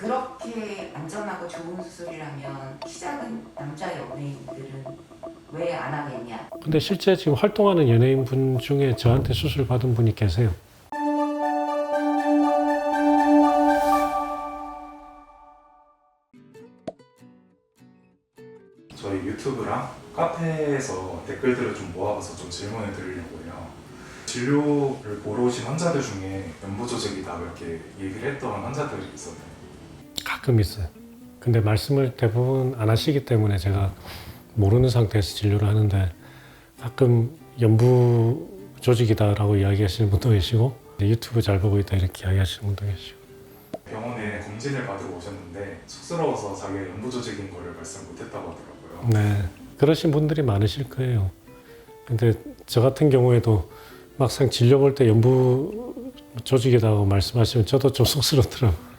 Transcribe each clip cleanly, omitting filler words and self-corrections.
그렇게 안전하고 좋은 수술이라면 키 작은 남자 연예인들은 왜 안 하겠냐? 근데 실제 지금 활동하는 연예인분 중에 저한테 수술 받은 분이 계세요. 저희 유튜브랑 카페에서 댓글들을 좀 모아봐서 좀 질문을 드리려고요. 진료를 보러 오신 환자들 중에 연부조직이다 이렇게 얘기를 했던 환자들이 있었나요? 가끔 있어요. 근데 말씀을 대부분 안 하시기 때문에 제가 모르는 상태에서 진료를 하는데 가끔 연부 조직이다라고 이야기하시는 분도 계시고 유튜브 잘 보고 있다 이렇게 이야기하시는 분도 계시고. 병원에 검진을 받으러 오셨는데 쑥스러워서 자기가 연부조직인 거를 말씀 못했다고 하더라고요. 네, 그러신 분들이 많으실 거예요. 근데 저 같은 경우에도 막상 진료 볼 때 연부 조직이라고 말씀하시면 저도 좀 쑥스럽더라고요.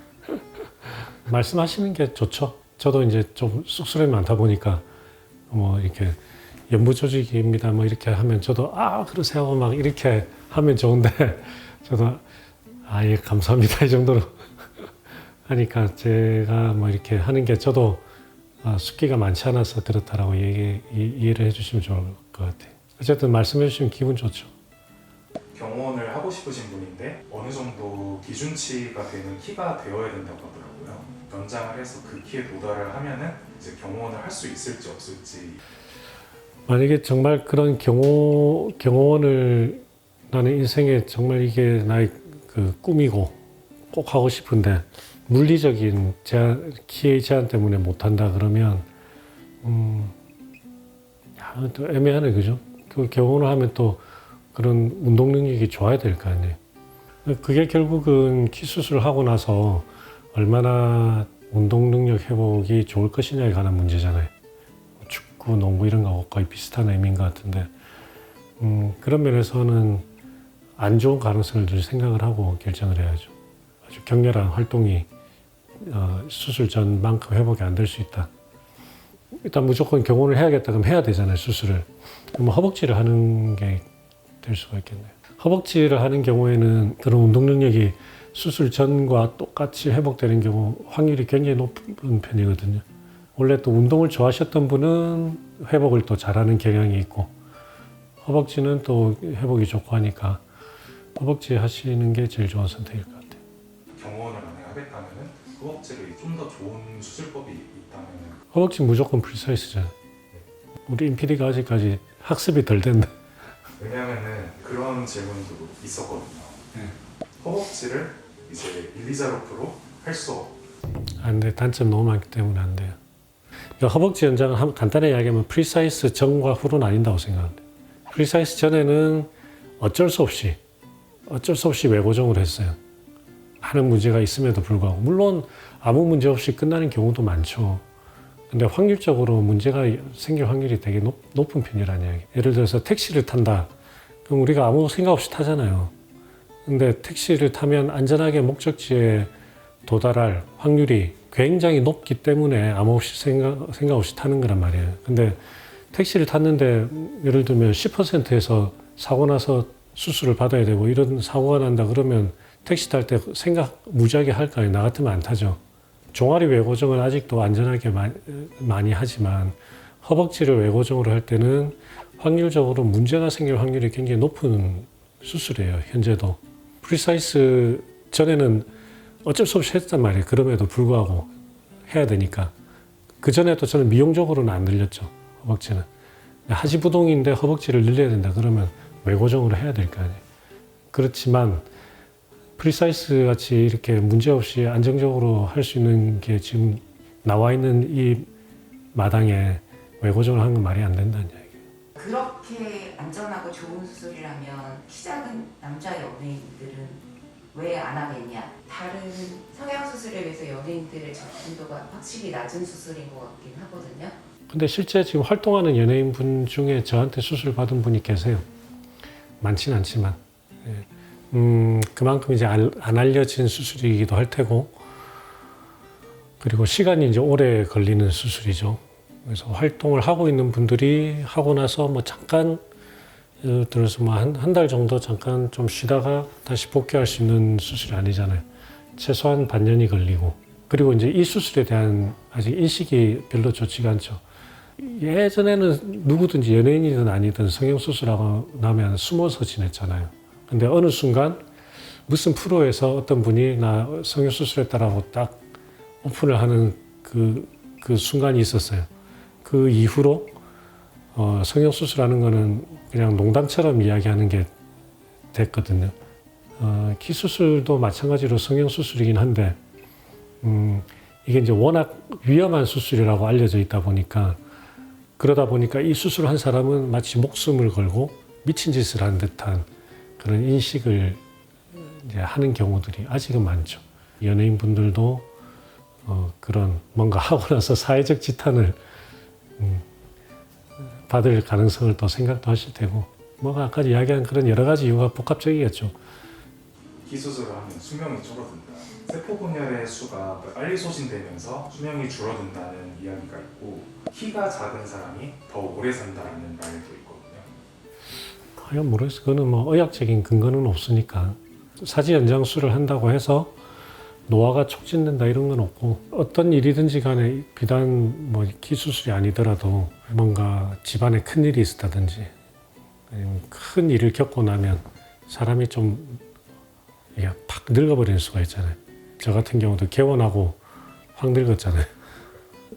말씀하시는 게 좋죠. 저도 이제 좀 쑥스러움이 많다 보니까 뭐 이렇게 연부 조직입니다 뭐 이렇게 하면 저도 그러세요 하고 막 이렇게 하면 좋은데 저도 예 감사합니다 이 정도로 하니까 제가 뭐 이렇게 하는 게 저도 숫기가 많지 않아서 그렇다라고 이해를 해주시면 좋을 것 같아요. 어쨌든 말씀해 주시면 기분 좋죠. 경원을 하고 싶으신 분인데 어느 정도 기준치가 되는 키가 되어야 된다고 하더라고요. 연장을 해서 그 키에 도달을 하면은 이제 경원을 할 수 있을지 없을지. 만약에 정말 그런 경호원을 나는 인생에 정말 이게 나의 그 꿈이고 꼭 하고 싶은데 물리적인 키의 제한 때문에 못한다 그러면 또 애매하네 그죠? 그 경호를 하면 또 그런 운동 능력이 좋아야 될 거 아니에요. 그게 결국은 키 수술을 하고 나서 얼마나 운동 능력 회복이 좋을 것이냐에 관한 문제잖아요. 축구, 농구 이런 거하고 거의 비슷한 의미인 것 같은데 그런 면에서는 안 좋은 가능성을 늘 생각을 하고 결정을 해야죠. 아주 격렬한 활동이 수술 전만큼 회복이 안 될 수 있다. 일단 무조건 경호를 해야겠다 그럼 해야 되잖아요 수술을. 그럼 허벅지를 하는 게 될 수가 있겠네요. 허벅지를 하는 경우에는 그런 운동 능력이 수술 전과 똑같이 회복되는 경우 확률이 굉장히 높은 편이거든요. 원래 또 운동을 좋아하셨던 분은 회복을 또 잘하는 경향이 있고 허벅지는 또 회복이 좋고 하니까 허벅지 하시는 게 제일 좋은 선택일 것 같아요. 경원을 만약에 하겠다면은 허벅지를 좀 더 좋은 수술법이 있다면은 허벅지 무조건 프리사이즈잖아요. 우리 인피디가 아직까지 학습이 덜 됐는데 왜냐면은 그런 질문도 있었거든요. 허벅지를 이제 일리자로프로 할 수 안 돼. 단점 너무 많기 때문에 안 돼요. 허벅지 연장은 간단히 이야기하면 프리사이즈 전과 후로 나뉜다고 생각합니다. 프리사이즈 전에는 어쩔 수 없이 외고정을 했어요. 많은 문제가 있음에도 불구하고 물론 아무 문제 없이 끝나는 경우도 많죠. 근데 확률적으로 문제가 생길 확률이 되게 높은 편이라는 이야기. 예를 들어서 택시를 탄다. 그럼 우리가 아무 생각 없이 타잖아요. 근데 택시를 타면 안전하게 목적지에 도달할 확률이 굉장히 높기 때문에 아무 없이 생각 없이 타는 거란 말이에요. 근데 택시를 탔는데 예를 들면 10%에서 사고 나서 수술을 받아야 되고 이런 사고가 난다 그러면 택시 탈 때 생각 무지하게 할까요? 나 같으면 안 타죠. 종아리 외고정은 아직도 안전하게 많이 하지만 허벅지를 외고정으로 할 때는 확률적으로 문제가 생길 확률이 굉장히 높은 수술이에요. 현재도. 프리사이즈 전에는 어쩔 수 없이 했단 말이에요. 그럼에도 불구하고 해야 되니까. 그전에도 저는 미용적으로는 안 늘렸죠. 허벅지는. 하지부동인데 허벅지를 늘려야 된다 그러면 외고정으로 해야 될 거 아니에요. 그렇지만 프리사이즈 같이 이렇게 문제없이 안정적으로 할 수 있는 게 지금 나와 있는 이 마당에 외고정을 하는 건 말이 안 된다는 이야기예요. 그렇게 안전하고 좋은 수술이라면 키 작은 남자 연예인들은 왜 안 하겠냐? 다른 성형 수술에 비해서 연예인들의 접근도가 확실히 낮은 수술인 것 같긴 하거든요. 근데 실제 지금 활동하는 연예인 분 중에 저한테 수술 받은 분이 계세요. 많진 않지만. 그만큼 이제 안 알려진 수술이기도 할 테고, 그리고 시간이 이제 오래 걸리는 수술이죠. 그래서 활동을 하고 있는 분들이 하고 나서 뭐 잠깐, 예를 들어서 뭐 한 달 정도 잠깐 좀 쉬다가 다시 복귀할 수 있는 수술이 아니잖아요. 최소한 반년이 걸리고, 그리고 이제 이 수술에 대한 아직 인식이 별로 좋지가 않죠. 예전에는 누구든지 연예인이든 아니든 성형수술하고 나면 숨어서 지냈잖아요. 근데 어느 순간 무슨 프로에서 어떤 분이 나 성형수술했다라고 딱 오픈을 하는 그 순간이 있었어요. 그 이후로 성형수술하는 거는 그냥 농담처럼 이야기하는 게 됐거든요. 키 수술도 마찬가지로 성형수술이긴 한데 이게 이제 워낙 위험한 수술이라고 알려져 있다 보니까 그러다 보니까 이 수술을 한 사람은 마치 목숨을 걸고 미친 짓을 한 듯한 그런 인식을 이제 하는 경우들이 아직은 많죠. 연예인분들도 그런 뭔가 하고 나서 사회적 지탄을 받을 가능성을 또 생각도 하실 테고 뭐가 아까 이야기한 그런 여러 가지 이유가 복합적이겠죠. 키 수술을 하면 수명이 줄어든다. 세포 분열의 수가 빨리 소진되면서 수명이 줄어든다는 이야기가 있고 키가 작은 사람이 더 오래 산다는 말도 있거든요. 과연 모르겠어요. 그거는 뭐 의학적인 근거는 없으니까 사지 연장술을 한다고 해서 노화가 촉진된다 이런 건 없고 어떤 일이든지 간에 비단 뭐 키 수술이 아니더라도 뭔가 집안에 큰 일이 있었다든지 아니면 큰 일을 겪고 나면 사람이 좀 이게 팍 늙어버리는 수가 있잖아요. 저 같은 경우도 개원하고 확 늙었잖아요.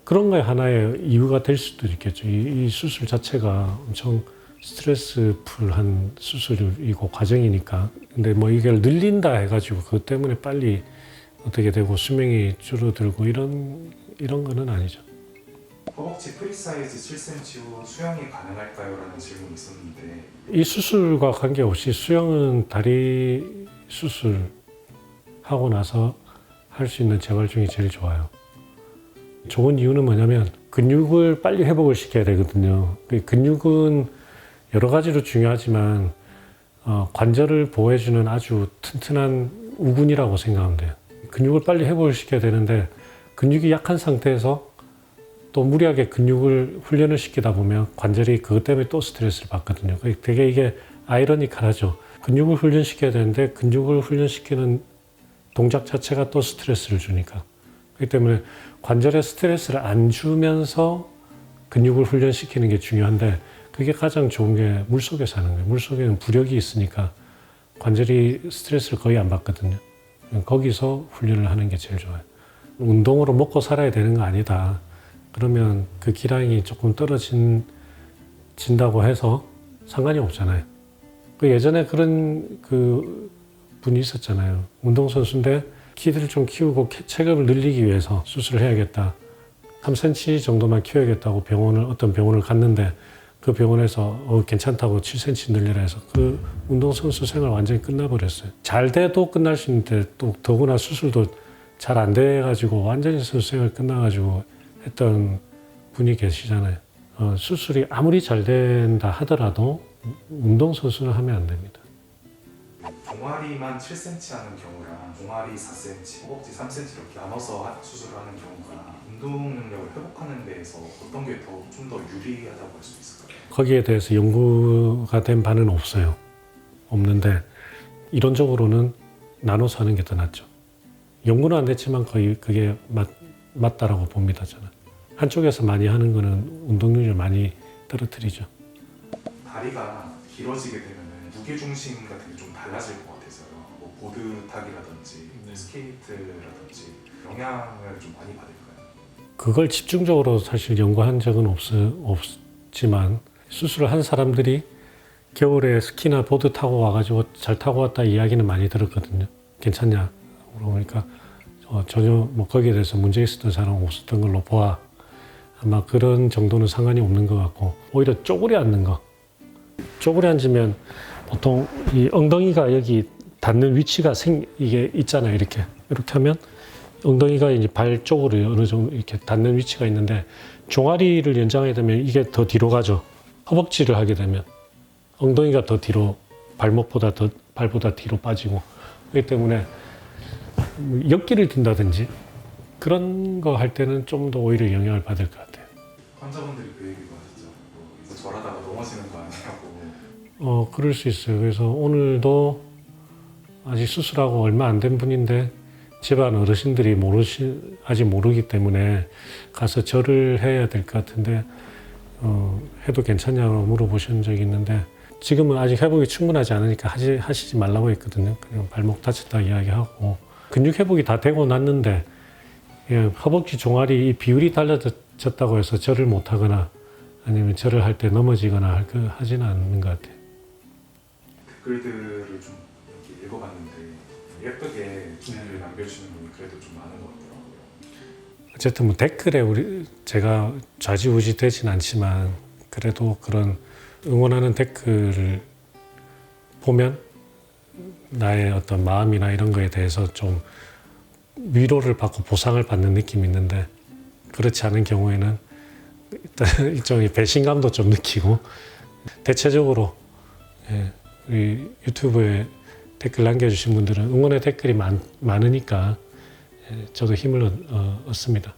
그런 거에 하나의 이유가 될 수도 있겠죠. 이 수술 자체가 엄청 스트레스풀한 수술이고 과정이니까. 근데 뭐 이걸 늘린다 해가지고 그것 때문에 빨리 어떻게 되고 수명이 줄어들고 이런 거는 아니죠. 허벅지 프리사이즈 7cm 후 수영이 가능할까요? 라는 질문이 있었는데 이 수술과 관계없이 수영은 다리 수술하고 나서 할 수 있는 재활 중에 제일 좋아요. 좋은 이유는 뭐냐면 근육을 빨리 회복을 시켜야 되거든요. 근육은 여러 가지로 중요하지만 관절을 보호해주는 아주 튼튼한 우군이라고 생각하면 돼요. 근육을 빨리 회복을 시켜야 되는데 근육이 약한 상태에서 또 무리하게 근육을 훈련을 시키다 보면 관절이 그것 때문에 또 스트레스를 받거든요. 되게 이게 아이러니컬하죠. 근육을 훈련시켜야 되는데 근육을 훈련시키는 동작 자체가 또 스트레스를 주니까. 그렇기 때문에 관절에 스트레스를 안 주면서 근육을 훈련시키는 게 중요한데 그게 가장 좋은 게 물속에서 하는 거예요. 물속에는 부력이 있으니까 관절이 스트레스를 거의 안 받거든요. 거기서 훈련을 하는 게 제일 좋아요. 운동으로 먹고 살아야 되는 거 아니다. 그러면 그 기량이 조금 떨어진다고 해서 상관이 없잖아요. 예전에 그런 분이 있었잖아요. 운동선수인데 키를 좀 키우고 체급을 늘리기 위해서 수술을 해야겠다. 3cm 정도만 키워야겠다고 어떤 병원을 갔는데 그 병원에서 괜찮다고 7cm 늘리라 해서 그 운동선수 생활 완전히 끝나버렸어요. 잘 돼도 끝날 수 있는데 또 더구나 수술도 잘 안 돼가지고 완전히 선수 생활 끝나가지고 했던 분이 계시잖아요. 수술이 아무리 잘 된다 하더라도 운동선수는 하면 안 됩니다. 종아리만 7cm 하는 경우랑 종아리 4cm, 허벅지 3cm 이렇게 나눠서 수술을 하는 경우가 운동 능력을 회복하는 데에서 어떤 게 좀 더 유리하다고 할 수 있을까요? 거기에 대해서 연구가 된 바는 없어요. 없는데 이론적으로는 나눠서 하는 게 더 낫죠. 연구는 안 됐지만 거의 그게 맞다라고 봅니다. 저는. 한쪽에서 많이 하는 거는 운동 능력을 많이 떨어뜨리죠. 다리가 길어지게 되면 무게중심 같은 게 좀 달라질 것 같아서요. 뭐 보드 타기라든지 스케이트라든지 영향을 좀 많이 받을까요? 그걸 집중적으로 사실 연구한 적은 없지만 수술을 한 사람들이 겨울에 스키나 보드 타고 와가지고 잘 타고 왔다 이야기는 많이 들었거든요. 괜찮냐? 그러니까 전혀 뭐 거기에 대해서 문제 있었던 사람은 없었던 걸로 보아. 아마 그런 정도는 상관이 없는 것 같고 오히려 쪼그려 앉는 거. 쪼그려 앉으면 보통 이 엉덩이가 여기 닿는 위치가 이게 있잖아요. 이렇게 하면 엉덩이가 이제 발 쪽으로 어느 정도 이렇게 닿는 위치가 있는데 종아리를 연장하게 되면 이게 더 뒤로 가죠. 허벅지를 하게 되면 엉덩이가 더 뒤로 발보다 뒤로 빠지고 그렇기 때문에 역기를 든다든지 그런 거 할 때는 좀 더 오히려 영향을 받을 것 같아요. 환자분들이 그 얘기도 하시죠. 뭐 이제 저러다가 넘어지는 거 아니냐고. 그럴 수 있어요. 그래서 오늘도 아직 수술하고 얼마 안 된 분인데 집안 어르신들이 아직 모르기 때문에 가서 절을 해야 될 것 같은데 해도 괜찮냐고 물어보신 적이 있는데 지금은 아직 회복이 충분하지 않으니까 하시지 말라고 했거든요. 그냥 발목 다쳤다 이야기하고 근육 회복이 다 되고 났는데 허벅지 종아리 이 비율이 달라졌다고 해서 절을 못하거나 아니면 절을 할 때 넘어지거나 하지는 않는 것 같아요. 댓글들을 좀 이렇게 읽어봤는데 예쁘게 글을 남겨주시는 분이 그래도 좀 많은 것 같더라고요. 어쨌든 뭐 댓글에 제가 좌지우지 되진 않지만 그래도 그런 응원하는 댓글을 보면 나의 어떤 마음이나 이런 거에 대해서 좀 위로를 받고 보상을 받는 느낌이 있는데 그렇지 않은 경우에는 일단 일종의 배신감도 좀 느끼고 대체적으로 우리 유튜브에 댓글 남겨주신 분들은 응원의 댓글이 많으니까 저도 힘을 얻습니다.